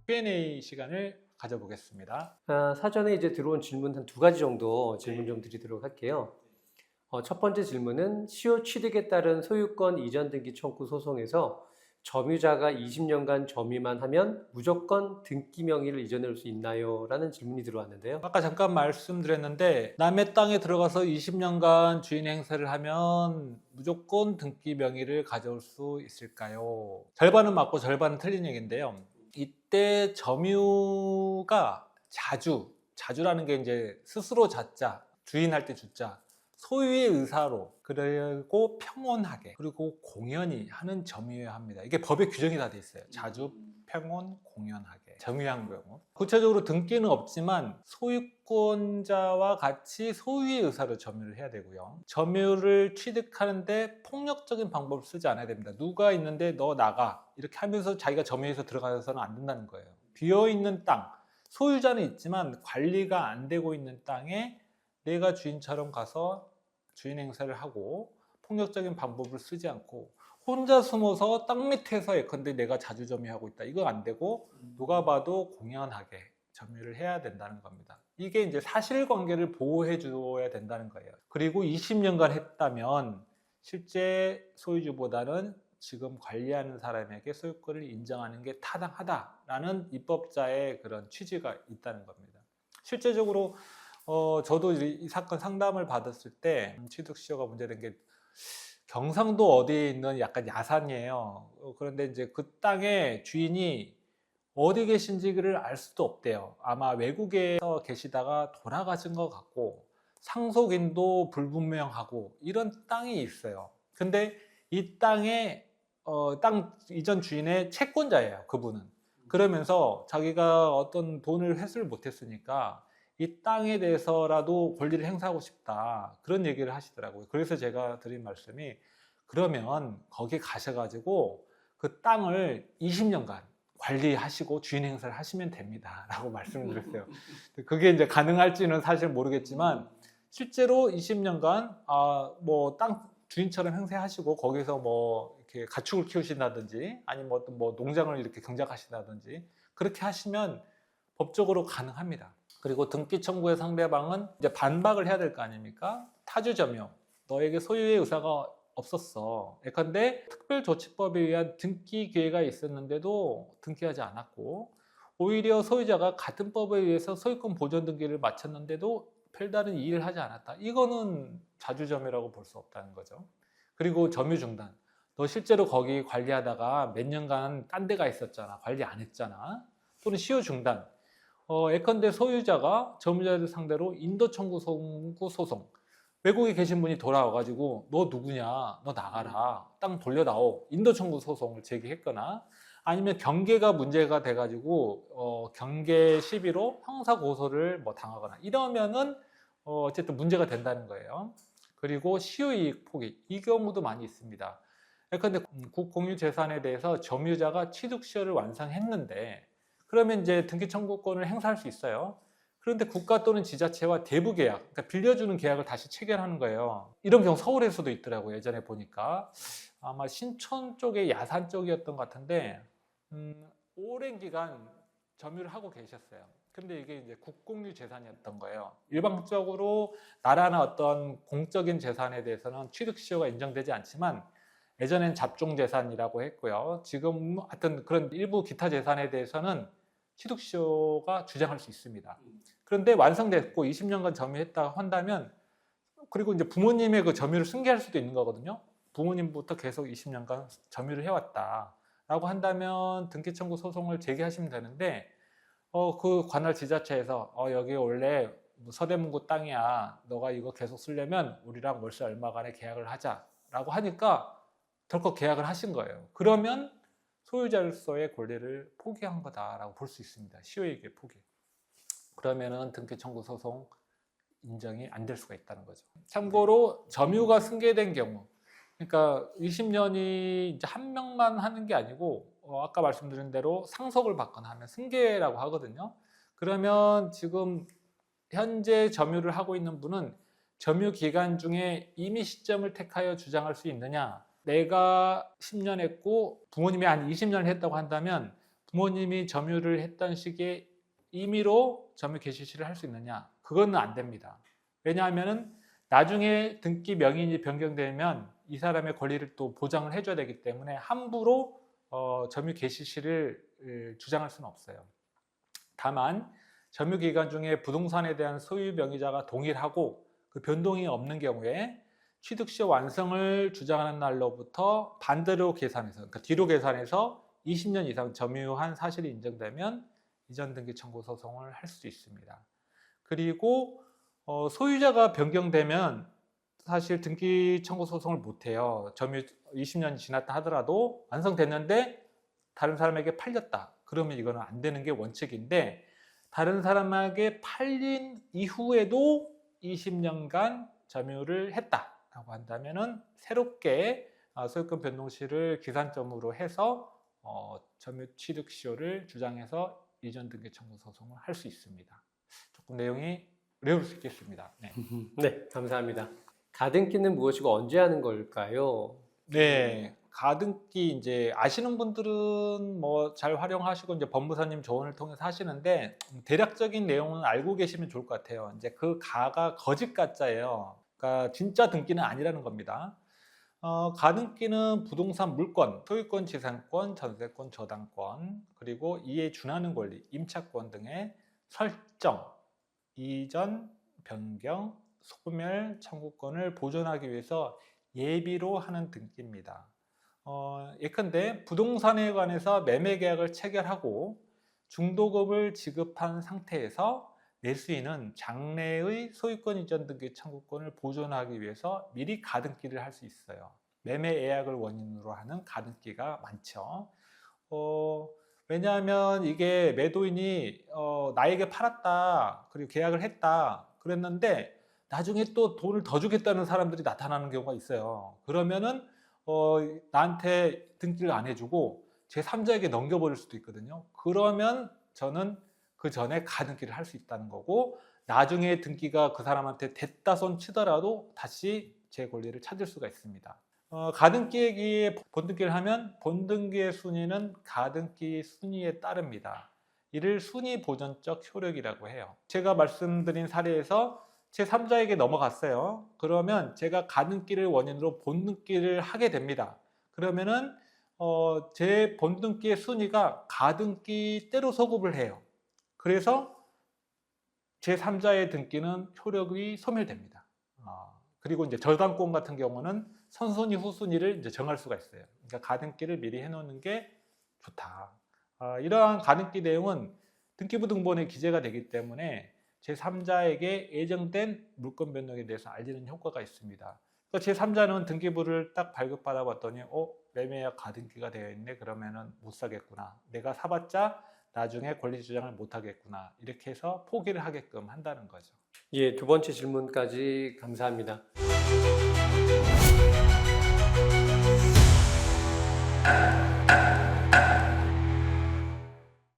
Q&A 시간을 가져보겠습니다. 사전에 이제 들어온 질문 한 두 가지 정도 질문 좀 드리도록 할게요. 첫 번째 질문은 시효 취득에 따른 소유권 이전 등기 청구 소송에서 점유자가 20년간 점유만 하면 무조건 등기 명의를 이전할 수 있나요? 라는 질문이 들어왔는데요. 아까 잠깐 말씀드렸는데 남의 땅에 들어가서 20년간 주인 행세를 하면 무조건 등기 명의를 가져올 수 있을까요? 절반은 맞고 절반은 틀린 얘기인데요. 이때 점유가 자주라는 게 이제 스스로 자자, 주인할 때 주자, 소유의 의사로, 그리고 평온하게, 그리고 공연히 하는 점유여야 합니다. 이게 법에 규정이 다 돼 있어요. 자주, 평온, 공연하게, 점유한 경우. 구체적으로 등기는 없지만 소유권자와 같이 소유의 의사로 점유를 해야 되고요. 점유를 취득하는데 폭력적인 방법을 쓰지 않아야 됩니다. 누가 있는데 너 나가 이렇게 하면서 자기가 점유해서 들어가서는 안 된다는 거예요. 비어있는 땅, 소유자는 있지만 관리가 안 되고 있는 땅에 내가 주인처럼 가서 주인 행세를 하고 폭력적인 방법을 쓰지 않고 혼자 숨어서 땅 밑에서 예컨대 내가 자주 점유하고 있다. 이거 안 되고 누가 봐도 공연하게 점유를 해야 된다는 겁니다. 이게 이제 사실관계를 보호해 줘야 된다는 거예요. 그리고 20년간 했다면 실제 소유주보다는 지금 관리하는 사람에게 소유권을 인정하는 게 타당하다라는 입법자의 그런 취지가 있다는 겁니다. 실제적으로 저도 이 사건 상담을 받았을 때 취득시효가 문제된 게 경상도 어디에 있는 약간 야산이에요. 그런데 이제 그 땅의 주인이 어디 계신지를 알 수도 없대요. 아마 외국에서 계시다가 돌아가신 것 같고 상속인도 불분명하고 이런 땅이 있어요. 근데 이 땅의 땅 이전 주인의 채권자예요. 그분은. 그러면서 자기가 어떤 돈을 회수를 못했으니까 이 땅에 대해서라도 권리를 행사하고 싶다. 그런 얘기를 하시더라고요. 그래서 제가 드린 말씀이 그러면 거기 가셔가지고 그 땅을 20년간 관리하시고 주인 행사를 하시면 됩니다. 라고 말씀을 드렸어요. 그게 이제 가능할지는 사실 모르겠지만 실제로 20년간 뭐 땅 주인처럼 행세하시고 거기서 뭐 이렇게 가축을 키우신다든지 아니면 어떤 뭐 농장을 이렇게 경작하신다든지 그렇게 하시면 법적으로 가능합니다. 그리고 등기 청구의 상대방은 이제 반박을 해야 될 거 아닙니까? 타주 점유, 너에게 소유의 의사가 없었어. 예컨대 특별조치법에 의한 등기 기회가 있었는데도 등기하지 않았고 오히려 소유자가 같은 법에 의해서 소유권 보존 등기를 마쳤는데도 별다른 이의를 하지 않았다. 이거는 자주점유라고 볼 수 없다는 거죠. 그리고 점유 중단. 너 실제로 거기 관리하다가 몇 년간 딴 데가 있었잖아. 관리 안 했잖아. 또는 시효 중단. 예컨대 소유자가 점유자를 상대로 인도 청구 소송. 외국에 계신 분이 돌아와가지고 너 누구냐? 너 나가라. 땅 돌려다오. 인도 청구 소송을 제기했거나 아니면 경계가 문제가 돼가지고 경계 시비로 형사 고소를 뭐 당하거나 이러면은 어쨌든 문제가 된다는 거예요. 그리고 시효이익 포기 이 경우도 많이 있습니다. 예컨대 국공유 재산에 대해서 점유자가 취득시효를 완성했는데 그러면 이제 등기 청구권을 행사할 수 있어요. 그런데 국가 또는 지자체와 대부 계약, 그러니까 빌려주는 계약을 다시 체결하는 거예요. 이런 경우 서울에서도 있더라고요. 예전에 보니까 아마 신촌 쪽에 야산 쪽이었던 것 같은데 오랜 기간 점유를 하고 계셨어요. 근데 이게 이제 국공유 재산이었던 거예요. 일방적으로 나라나 어떤 공적인 재산에 대해서는 취득시효가 인정되지 않지만 예전엔 잡종재산이라고 했고요. 지금 하여튼 그런 일부 기타 재산에 대해서는 취득시효가 주장할 수 있습니다. 그런데 완성됐고 20년간 점유했다고 한다면 그리고 이제 부모님의 그 점유를 승계할 수도 있는 거거든요. 부모님부터 계속 20년간 점유를 해왔다 라고 한다면 등기 청구 소송을 제기하시면 되는데 그 관할 지자체에서 여기 원래 서대문구 땅이야. 너가 이거 계속 쓰려면 우리랑 월세 얼마간의 계약을 하자 라고 하니까 덜컥 계약을 하신 거예요. 그러면 소유자로서의 권리를 포기한 거다라고 볼 수 있습니다. 시효이익의 포기. 그러면은 등기 청구 소송 인정이 안 될 수가 있다는 거죠. 참고로 점유가 승계된 경우, 그러니까 20년이 이제 한 명만 하는 게 아니고 아까 말씀드린 대로 상속을 받거나 하면 승계라고 하거든요. 그러면 지금 현재 점유를 하고 있는 분은 점유 기간 중에 임의 시점을 택하여 주장할 수 있느냐? 내가 10년 했고 부모님이 한 20년 했다고 한다면 부모님이 점유를 했던 시기에 임의로 점유 개시 시를 할 수 있느냐? 그거는 안 됩니다. 왜냐하면 나중에 등기 명인이 변경되면 이 사람의 권리를 또 보장을 해줘야 되기 때문에 함부로 점유 개시 시를 주장할 수는 없어요. 다만 점유 기간 중에 부동산에 대한 소유 명의자가 동일하고 그 변동이 없는 경우에 취득시 완성을 주장하는 날로부터 반대로 계산해서, 그러니까 뒤로 계산해서 20년 이상 점유한 사실이 인정되면 이전 등기 청구 소송을 할 수 있습니다. 그리고 소유자가 변경되면 사실 등기 청구 소송을 못 해요. 점유 20년이 지났다 하더라도 완성됐는데 다른 사람에게 팔렸다. 그러면 이거는 안 되는 게 원칙인데, 다른 사람에게 팔린 이후에도 20년간 점유를 했다라고 한다면은 새롭게 소유권 변동시를 기산점으로 해서 점유 취득 시효를 주장해서 이전 등기 청구 소송을 할 수 있습니다. 조금 내용이 어려울 수 있겠습니다. 네. 네, 감사합니다. 가등기는 무엇이고 언제 하는 걸까요? 네, 가등기 이제 아시는 분들은 뭐 잘 활용하시고 이제 법무사님 조언을 통해서 하시는데, 대략적인 내용은 알고 계시면 좋을 것 같아요. 이제 그 가가 거짓 가짜예요. 그러니까 진짜 등기는 아니라는 겁니다. 가등기는 부동산 물권, 소유권, 지상권, 전세권, 저당권, 그리고 이에 준하는 권리, 임차권 등의 설정, 이전, 변경, 소멸, 청구권을 보존하기 위해서 예비로 하는 등기입니다. 예컨대 부동산에 관해서 매매 계약을 체결하고 중도금을 지급한 상태에서 매수인은 장래의 소유권 이전 등기 청구권을 보존하기 위해서 미리 가등기를 할 수 있어요. 매매 예약을 원인으로 하는 가등기가 많죠. 왜냐하면 이게 매도인이 나에게 팔았다, 그리고 계약을 했다 그랬는데 나중에 또 돈을 더 주겠다는 사람들이 나타나는 경우가 있어요. 그러면은 나한테 등기를 안 해주고 제3자에게 넘겨버릴 수도 있거든요. 그러면 저는 그 전에 가등기를 할 수 있다는 거고, 나중에 등기가 그 사람한테 됐다 손 치더라도 다시 제 권리를 찾을 수가 있습니다. 가등기에 기해 본등기를 하면 본등기의 순위는 가등기 순위에 따릅니다. 이를 순위 보존적 효력이라고 해요. 제가 말씀드린 사례에서 제3자에게 넘어갔어요. 그러면 제가 가등기를 원인으로 본등기를 하게 됩니다. 그러면은 제 본등기의 순위가 가등기 때로 소급을 해요. 그래서 제3자의 등기는 효력이 소멸됩니다. 그리고 이제 저당권 같은 경우는 선순위, 후순위를 이제 정할 수가 있어요. 그러니까 가등기를 미리 해놓는 게 좋다. 이러한 가등기 내용은 등기부 등본에 기재가 되기 때문에 제3자에게 예정된 물권 변동에 대해서 알리는 효과가 있습니다. 그러니까 제3자는 등기부를 딱 발급받아 봤더니 매매약 가등기가 되어 있네. 그러면은 못 사겠구나. 내가 사봤자 나중에 권리 주장을 못 하겠구나. 이렇게 해서 포기를 하게끔 한다는 거죠. 예, 두 번째 질문까지 감사합니다.